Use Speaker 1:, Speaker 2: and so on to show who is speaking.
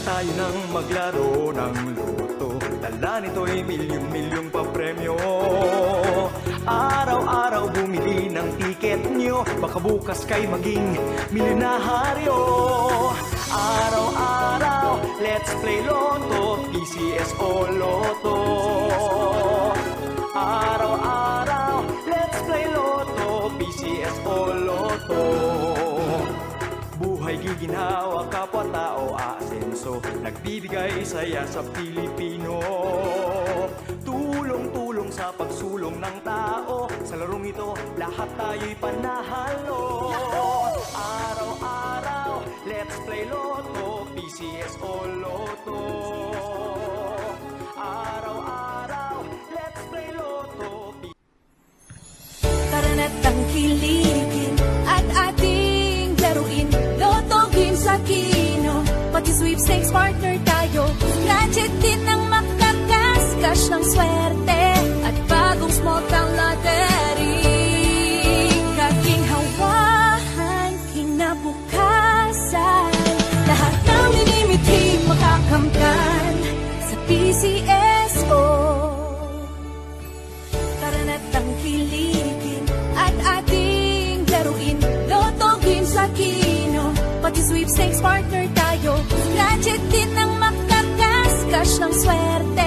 Speaker 1: tayo nang maglaro ng loto. Dala nito'y milyong-milyong papremyo. Araw-araw bumili ng tiket nyo, baka bukas kay maging milyonaryo. Araw-araw, let's play Lotto, PCS o Lotto. Araw-araw, let's play Lotto, PCS o Lotto. Buhay giginhawa, kapwa-tao aasenso, nagbibigay saya sa Pilipino. Tulong-tulong sa pagsulong ng tao, sa larong ito lahat tayo'y panahalo. Araw-araw, let's play Lotto, PCS o Lotto. Araw-araw, let's play Lotto.
Speaker 2: Tara na't tangkilikin at ating laruin Lotto Games Aquino, pati sweepstakes partner tayo. Gadget din ang makakas-cash ng swerte at bagong small town lottery. Kaginhawahan, kinabukasan, lahat ng minimiti makakamtan sa PCSO. Tara na't tangkilikin at ating laruin Lotto Games Aquino, pati sweepstakes partner tayo. Gadget din ang makakas-cash ng swerte